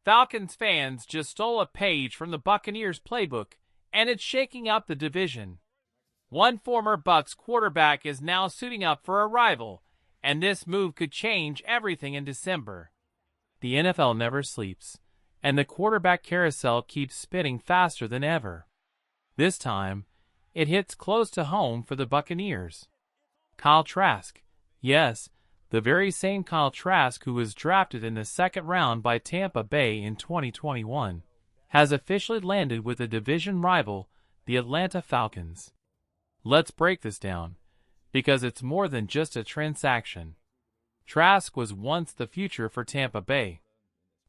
Falcons fans just stole a page from the Buccaneers playbook, and it's shaking up the division. One former Bucs quarterback is now suiting up for a rival, and this move could change everything in December. The NFL never sleeps, and the quarterback carousel keeps spinning faster than ever. This time, it hits close to home for the Buccaneers. Kyle Trask, yes, the very same Kyle Trask who was drafted in the second round by Tampa Bay in 2021, has officially landed with a division rival, the Atlanta Falcons. Let's break this down, because it's more than just a transaction. Trask was once the future for Tampa Bay.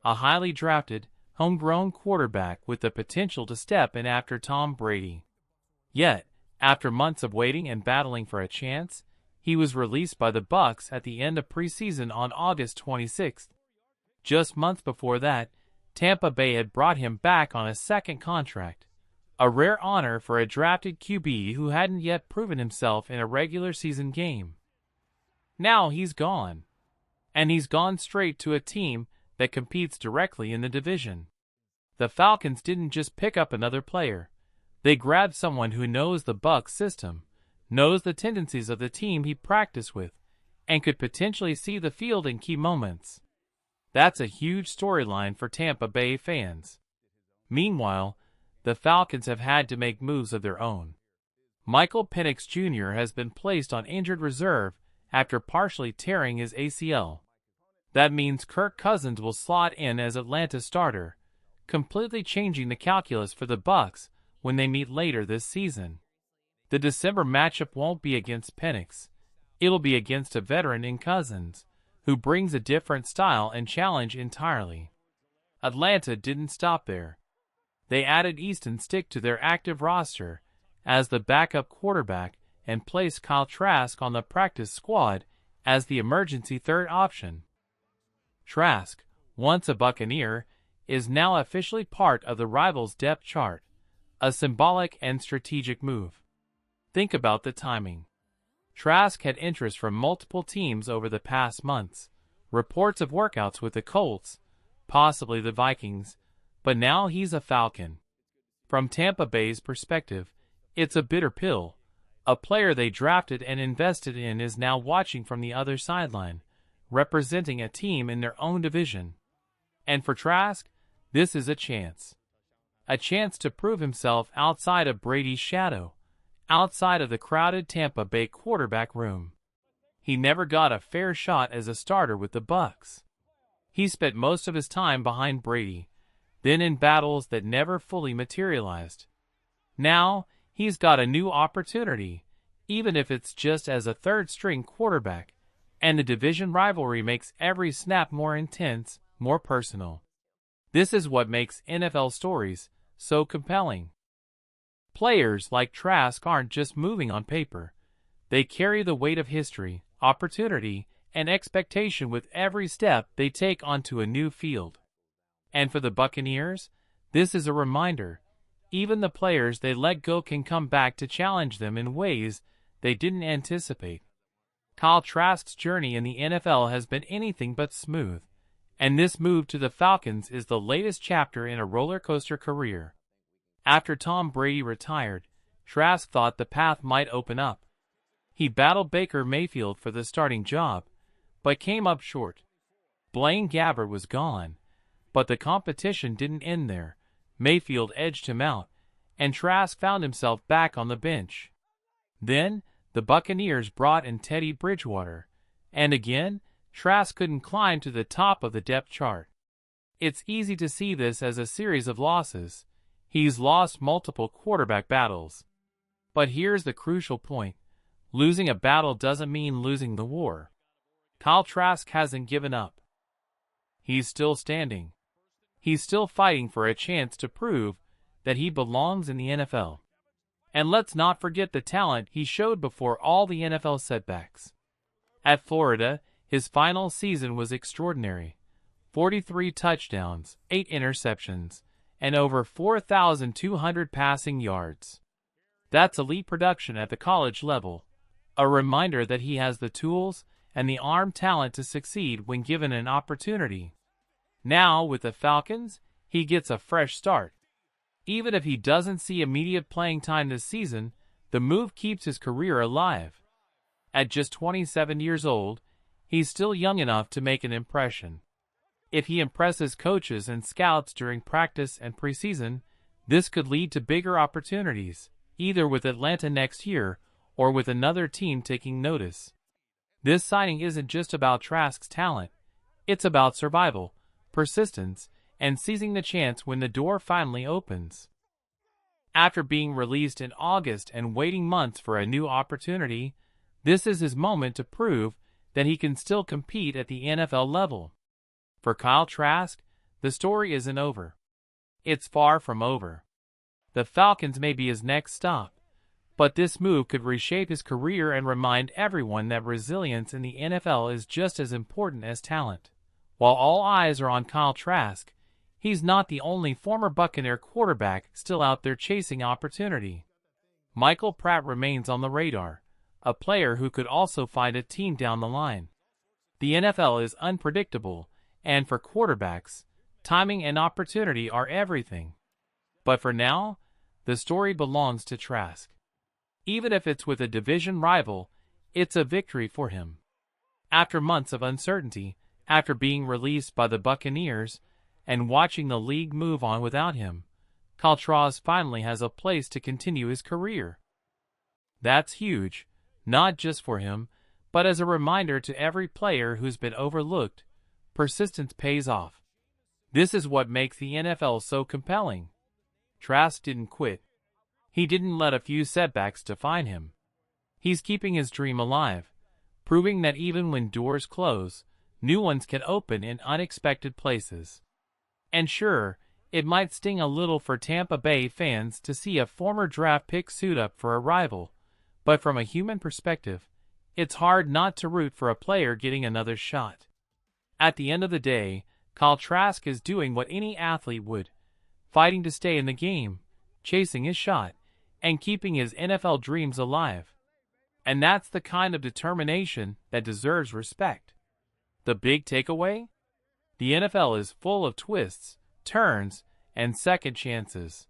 A highly drafted, homegrown quarterback with the potential to step in after Tom Brady. Yet, after months of waiting and battling for a chance, he was released by the Bucs at the end of preseason on August 26th. Just months before that, Tampa Bay had brought him back on a second contract, a rare honor for a drafted QB who hadn't yet proven himself in a regular season game. Now he's gone. And he's gone straight to a team that competes directly in the division. The Falcons didn't just pick up another player. They grabbed someone who knows the Bucs system, knows the tendencies of the team he practiced with, and could potentially see the field in key moments. That's a huge storyline for Tampa Bay fans. Meanwhile, the Falcons have had to make moves of their own. Michael Penix Jr. has been placed on injured reserve after partially tearing his ACL. That means Kirk Cousins will slot in as Atlanta's starter, completely changing the calculus for the Bucs when they meet later this season. The December matchup won't be against Penix. It'll be against a veteran in Cousins, who brings a different style and challenge entirely. Atlanta didn't stop there. They added Easton Stick to their active roster as the backup quarterback and placed Kyle Trask on the practice squad as the emergency third option. Trask, once a Buccaneer, is now officially part of the rivals' depth chart, a symbolic and strategic move. Think about the timing. Trask had interest from multiple teams over the past months, reports of workouts with the Colts, possibly the Vikings, but now he's a Falcon. From Tampa Bay's perspective, it's a bitter pill. A player they drafted and invested in is now watching from the other sideline, representing a team in their own division. And for Trask, this is a chance. A chance to prove himself outside of Brady's shadow, outside of the crowded Tampa Bay quarterback room. He never got a fair shot as a starter with the Bucs. He spent most of his time behind Brady, then in battles that never fully materialized. Now, he's got a new opportunity, even if it's just as a third-string quarterback, and the division rivalry makes every snap more intense, more personal. This is what makes NFL stories so compelling. Players like Trask aren't just moving on paper. They carry the weight of history, opportunity, and expectation with every step they take onto a new field. And for the Buccaneers, this is a reminder. Even the players they let go can come back to challenge them in ways they didn't anticipate. Kyle Trask's journey in the NFL has been anything but smooth, and this move to the Falcons is the latest chapter in a roller coaster career. After Tom Brady retired, Trask thought the path might open up. He battled Baker Mayfield for the starting job, but came up short. Blaine Gabbert was gone, but the competition didn't end there. Mayfield edged him out, and Trask found himself back on the bench. Then, the Buccaneers brought in Teddy Bridgewater, and again, Trask couldn't climb to the top of the depth chart. It's easy to see this as a series of losses. He's lost multiple quarterback battles. But here's the crucial point. Losing a battle doesn't mean losing the war. Kyle Trask hasn't given up. He's still standing. He's still fighting for a chance to prove that he belongs in the NFL. And let's not forget the talent he showed before all the NFL setbacks. At Florida, his final season was extraordinary. 43 touchdowns, 8 interceptions, and over 4,200 passing yards. That's elite production at the college level, a reminder that he has the tools and the arm talent to succeed when given an opportunity. Now, with the Falcons, he gets a fresh start. Even if he doesn't see immediate playing time this season, the move keeps his career alive. At just 27 years old, he's still young enough to make an impression. If he impresses coaches and scouts during practice and preseason, this could lead to bigger opportunities, either with Atlanta next year or with another team taking notice. This signing isn't just about Trask's talent, it's about survival, persistence, and seizing the chance when the door finally opens. After being released in August and waiting months for a new opportunity, this is his moment to prove that he can still compete at the NFL level. For Kyle Trask, the story isn't over. It's far from over. The Falcons may be his next stop, but this move could reshape his career and remind everyone that resilience in the NFL is just as important as talent. While all eyes are on Kyle Trask, he's not the only former Buccaneer quarterback still out there chasing opportunity. Michael Pratt remains on the radar, a player who could also find a team down the line. The NFL is unpredictable, and for quarterbacks, timing and opportunity are everything. But for now, the story belongs to Trask. Even if it's with a division rival, it's a victory for him. After months of uncertainty, after being released by the Buccaneers, and watching the league move on without him, Kyle Trask finally has a place to continue his career. That's huge, not just for him, but as a reminder to every player who's been overlooked. Persistence pays off. This is what makes the NFL so compelling. Trask didn't quit. He didn't let a few setbacks define him. He's keeping his dream alive, proving that even when doors close, new ones can open in unexpected places. And sure, it might sting a little for Tampa Bay fans to see a former draft pick suit up for a rival, but from a human perspective, it's hard not to root for a player getting another shot. At the end of the day, Kyle Trask is doing what any athlete would, fighting to stay in the game, chasing his shot, and keeping his NFL dreams alive. And that's the kind of determination that deserves respect. The big takeaway? The NFL is full of twists, turns, and second chances.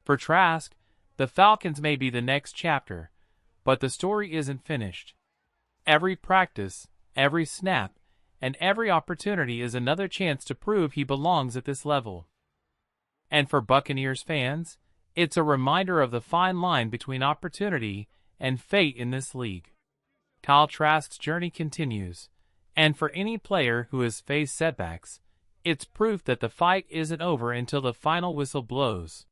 For Trask, the Falcons may be the next chapter, but the story isn't finished. Every practice, every snap, and every opportunity is another chance to prove he belongs at this level. And for Buccaneers fans, it's a reminder of the fine line between opportunity and fate in this league. Kyle Trask's journey continues, and for any player who has faced setbacks, it's proof that the fight isn't over until the final whistle blows.